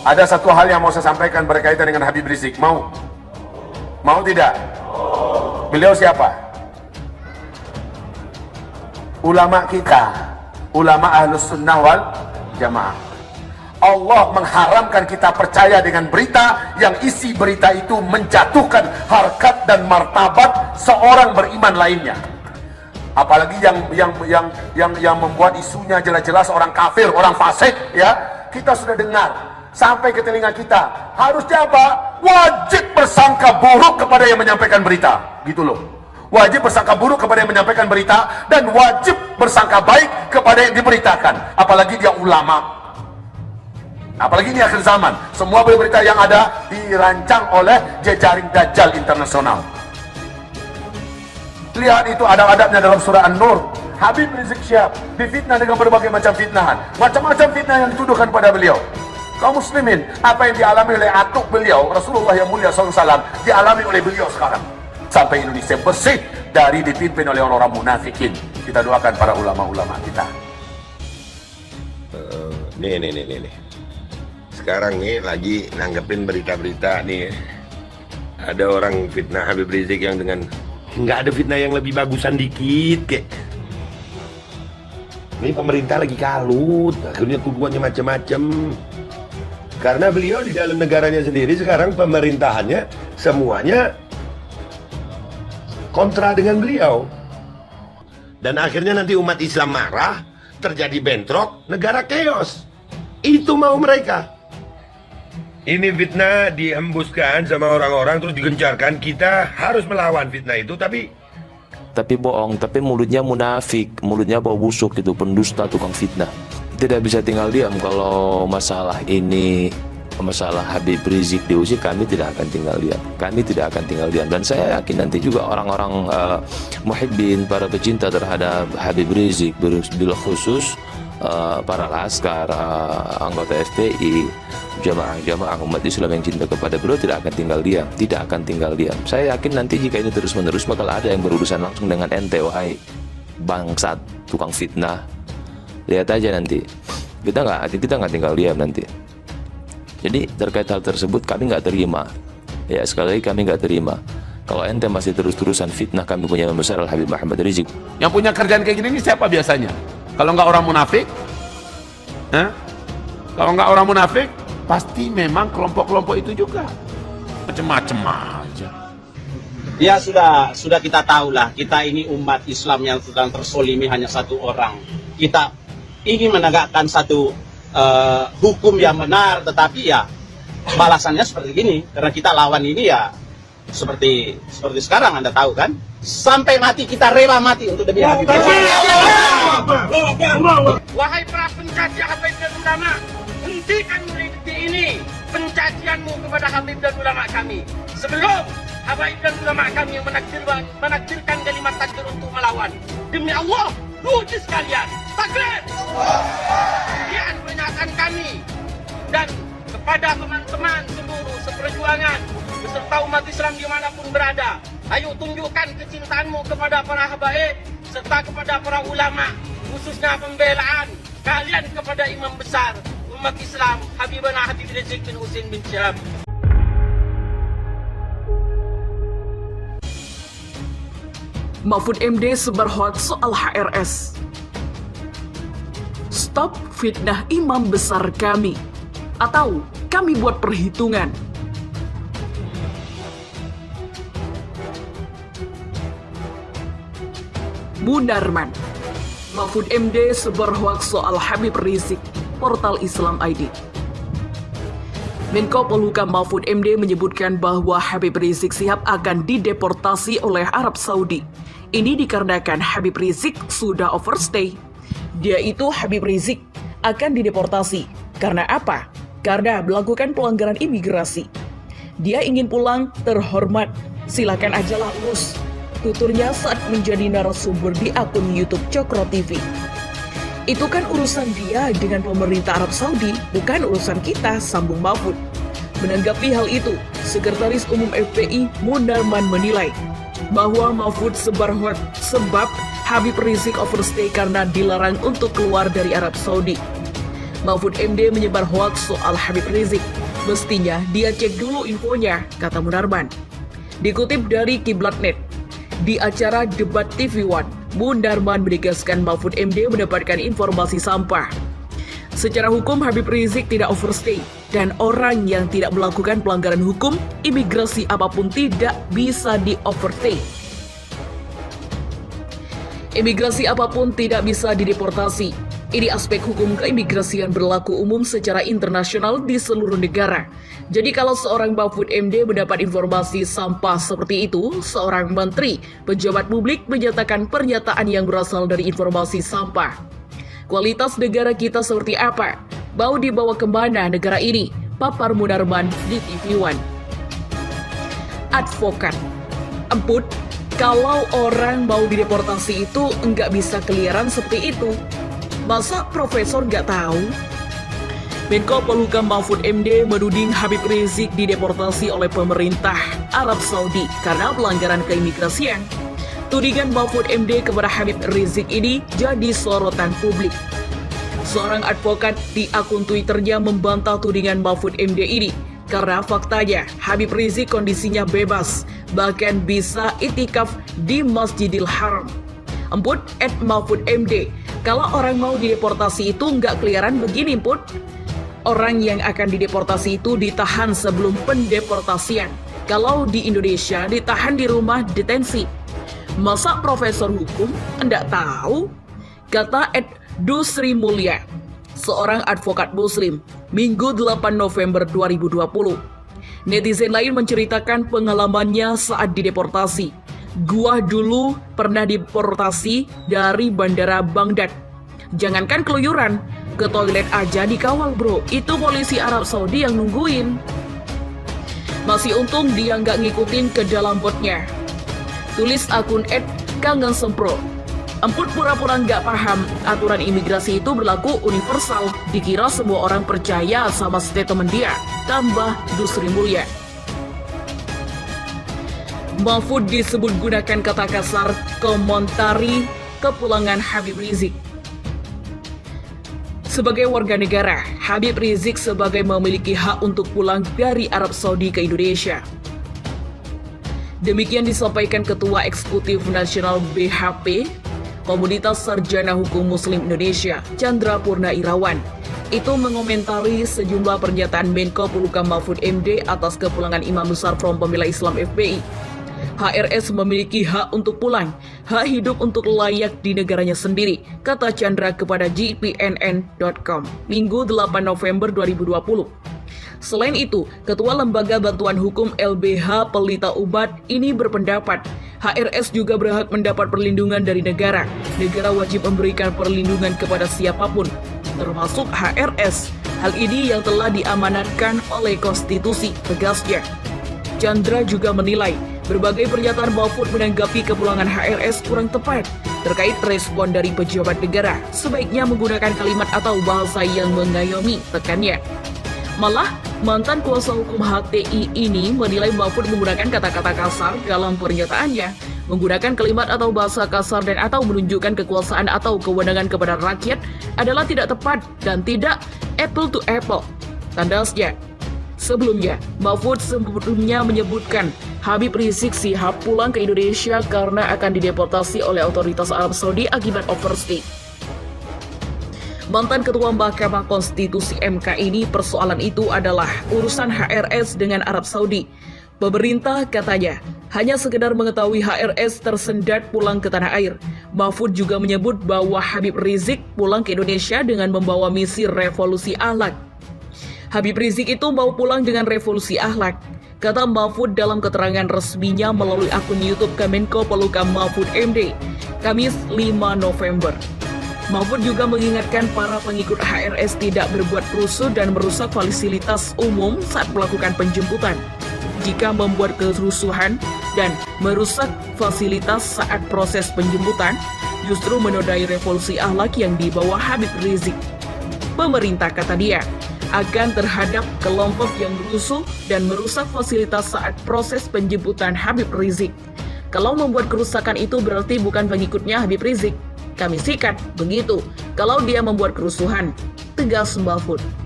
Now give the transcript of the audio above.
Ada satu hal yang mau saya sampaikan berkaitan dengan Habib Rizik. Mau? Mau tidak? Beliau siapa? Ulama kita, ulama Ahlus Sunnah wal Jamaah. Allah mengharamkan kita percaya dengan berita yang isi berita itu menjatuhkan harkat dan martabat seorang beriman lainnya. Apalagi yang membuat isunya jelas-jelas orang kafir, orang fasik, ya. Kita sudah dengar sampai ke telinga kita. Harusnya apa? Wajib bersangka buruk kepada yang menyampaikan berita, gitu loh. Wajib bersangka buruk kepada yang menyampaikan berita, dan wajib bersangka baik kepada yang diberitakan. Apalagi dia ulama. Apalagi ini akhir zaman. Semua berita yang ada dirancang oleh jejaring Dajjal internasional. Lihat itu adab-adabnya dalam surah An-Nur. Habib Rizik Syihab difitnah dengan berbagai macam fitnahan. Macam-macam fitnah yang dituduhkan pada beliau. Kaum muslimin, apa yang dialami oleh atuk beliau, Rasulullah yang mulia SAW, dialami oleh beliau sekarang. Sampai Indonesia bersih dari dipimpin oleh orang-orang munafikin. Kita doakan para ulama-ulama kita. Nih. Sekarang nih lagi nanggepin berita-berita nih. Ada orang fitnah Habib Rizik yang dengan nggak ada fitnah yang lebih bagusan dikit kek. Ini pemerintah lagi kalut, akhirnya tuduhannya macam-macam. Karena beliau di dalam negaranya sendiri sekarang pemerintahannya semuanya kontra dengan beliau. Dan akhirnya nanti umat Islam marah, terjadi bentrok, negara chaos. Itu mau mereka. Ini fitnah dihembuskan sama orang-orang terus digencarkan. Kita harus melawan fitnah itu, tapi bohong, tapi mulutnya munafik, mulutnya bau busuk, itu pendusta, tukang fitnah. Tidak bisa tinggal diam kalau masalah ini, masalah Habib Rizik diusir. Kami tidak akan tinggal diam, kami tidak akan tinggal diam. Dan saya yakin nanti juga orang-orang muhibbin, para pecinta terhadap Habib Rizik, bila khusus para laskar, anggota FPI, jamaah umat Islam yang cinta kepada beliau tidak akan tinggal diam, tidak akan tinggal diam. Saya yakin nanti jika ini terus-menerus bakal ada yang berurusan langsung dengan ente, wahai bangsat, tukang fitnah. Lihat aja nanti, kita nggak tinggal diam nanti. Jadi terkait hal tersebut kami nggak terima. Ya, sekali lagi kami nggak terima. Kalau ente masih terus-terusan fitnah kami punya Imam besar Al-Habib Muhammad Rizik. Yang punya kerjaan kayak gini ini siapa biasanya? Kalau nggak orang munafik? Kalau nggak orang munafik, pasti memang kelompok-kelompok itu juga. Macem-macem aja. Ya sudah kita tahulah, kita ini umat Islam yang sedang tersolimi hanya satu orang. Kita ingin menegakkan satu hukum yang benar, tetapi ya balasannya seperti ini. Karena kita lawan ini ya seperti sekarang, Anda tahu kan? Sampai mati, kita rela mati untuk demi Habib Rizik. Wahai para pencaci Habib dan ulama, hentikan detik ini pencacianmu kepada Habib dan ulama kami. Sebelum Habib dan ulama kami menakdirkan kalimat takdir untuk melawan. Demi Allah, uji sekalian, takbir! Sekian pernyataan kami dan kepada teman-teman seluruh seperjuangan beserta umat Islam dimanapun berada. Ayo tunjukkan kecintaanmu kepada para habaib serta kepada para ulama, khususnya pembelaan kalian kepada imam besar umat Islam Habibana Habib Rizik bin Husain bin Syihab. Mahfud MD sebar hoax soal HRS. Stop fitnah imam besar kami, atau kami buat perhitungan. Munarman, Mahfud MD sebar hoax soal Habib Rizik, portal Islam ID. Menko Polhukam Mahfud MD menyebutkan bahwa Habib Rizik Syihab akan dideportasi oleh Arab Saudi. Ini dikarenakan Habib Rizik sudah overstay. Dia itu Habib Rizik akan dideportasi. Karena apa? Karena melakukan pelanggaran imigrasi. Dia ingin pulang terhormat. Silakan ajalah urus. Tuturnya saat menjadi narasumber di akun YouTube Cokro TV. Itu kan urusan dia dengan pemerintah Arab Saudi, bukan urusan kita, sambung Mahfud. Menanggapi hal itu, Sekretaris Umum FPI Munarman menilai bahwa Mahfud sebar hoax sebab Habib Rizik overstay karena dilarang untuk keluar dari Arab Saudi. Mahfud MD menyebar hoaks soal Habib Rizik. Mestinya dia cek dulu infonya, kata Munarman. Dikutip dari Kiblatnet, di acara debat TV One, Munarman menegaskan Mahfud MD mendapatkan informasi sampah. Secara hukum, Habib Rizik tidak overstay, dan orang yang tidak melakukan pelanggaran hukum, imigrasi apapun tidak bisa di-overstay. Imigrasi apapun tidak bisa dideportasi. Ini aspek hukum keimigrasian berlaku umum secara internasional di seluruh negara. Jadi kalau seorang Mahfud MD mendapat informasi sampah seperti itu, seorang menteri, pejabat publik menyatakan pernyataan yang berasal dari informasi sampah. Kualitas negara kita seperti apa? Mau dibawa kemana negara ini? Papar Munarman di TV One. Advokat. Emput, kalau orang mau dideportasi itu nggak bisa keliaran seperti itu. Masa profesor nggak tahu? Menko Polhukam Mahfud MD menuding Habib Rizik dideportasi oleh pemerintah Arab Saudi karena pelanggaran keimigrasian. Tudingan Mahfud MD kepada Habib Rizik ini jadi sorotan publik. Seorang advokat di akun Twitternya membantah tudingan Mahfud MD ini karena faktanya Habib Rizik kondisinya bebas, bahkan bisa itikaf di Masjidil Haram. Emput @Mahfud MD, kalau orang mau dideportasi itu nggak keliaran begini, Emput. Orang yang akan dideportasi itu ditahan sebelum pendeportasian. Kalau di Indonesia ditahan di rumah detensi. Masa profesor hukum enggak tahu? Kata @Dusri Mulya, seorang advokat muslim, Minggu 8 November 2020. Netizen lain menceritakan pengalamannya saat dideportasi. Gua dulu pernah deportasi dari Bandara Baghdad. Jangankan keluyuran, ke toilet aja dikawal bro. Itu polisi Arab Saudi yang nungguin. Masih untung dia nggak ngikutin ke dalam botnya. Tulis akun @Kangen Sempro. Emput pura-pura nggak paham, aturan imigrasi itu berlaku universal. Dikira semua orang percaya sama statement dia. Tambah Dusri Mulya. Mahfud disebut gunakan kata kasar komentari kepulangan Habib Rizik. Sebagai warga negara, Habib Rizik sebagai memiliki hak untuk pulang dari Arab Saudi ke Indonesia. Demikian disampaikan Ketua Eksekutif Nasional BHP, Komunitas Sarjana Hukum Muslim Indonesia, Chandra Purna Irawan. Itu mengomentari sejumlah pernyataan Menko Polhukam Mahfud MD atas kepulangan Imam Besar Front Pembela Islam FPI. HRS memiliki hak untuk pulang, hak hidup untuk layak di negaranya sendiri, kata Chandra kepada GPNN.com, Minggu 8 November 2020. Selain itu, Ketua Lembaga Bantuan Hukum LBH Pelita Ubat ini berpendapat, HRS juga berhak mendapat perlindungan dari negara. Negara wajib memberikan perlindungan kepada siapapun, termasuk HRS. Hal ini yang telah diamanatkan oleh konstitusi, tegasnya. Chandra juga menilai, berbagai pernyataan Mahfud menanggapi kepulangan HRS kurang tepat. Terkait respon dari pejabat negara, sebaiknya menggunakan kalimat atau bahasa yang mengayomi, tekannya. Malah, mantan kuasa hukum HTI ini menilai Mahfud menggunakan kata-kata kasar dalam pernyataannya, menggunakan kalimat atau bahasa kasar dan atau menunjukkan kekuasaan atau kewenangan kepada rakyat adalah tidak tepat dan tidak apple to apple. Tandasnya, sebelumnya, Mahfud sebelumnya menyebutkan Habib Rizik siap pulang ke Indonesia karena akan dideportasi oleh otoritas Arab Saudi akibat overstay. Mantan Ketua Mahkamah Konstitusi MK ini persoalan itu adalah urusan HRS dengan Arab Saudi. Pemerintah katanya hanya sekedar mengetahui HRS tersendat pulang ke tanah air. Mahfud juga menyebut bahwa Habib Rizik pulang ke Indonesia dengan membawa misi revolusi akhlak. Habib Rizik itu mau pulang dengan revolusi akhlak, kata Mahfud dalam keterangan resminya melalui akun YouTube Kemenko Polhukam Mahfud MD, Kamis 5 November. Mahfud juga mengingatkan para pengikut HRS tidak berbuat rusuh dan merusak fasilitas umum saat melakukan penjemputan. Jika membuat kerusuhan dan merusak fasilitas saat proses penjemputan, justru menodai revolusi akhlak yang dibawa Habib Rizik. Pemerintah, kata dia, akan terhadap kelompok yang rusuh dan merusak fasilitas saat proses penjemputan Habib Rizik. Kalau membuat kerusakan itu berarti bukan pengikutnya Habib Rizik. Kami sikat begitu kalau dia membuat kerusuhan, tegas Mahfud.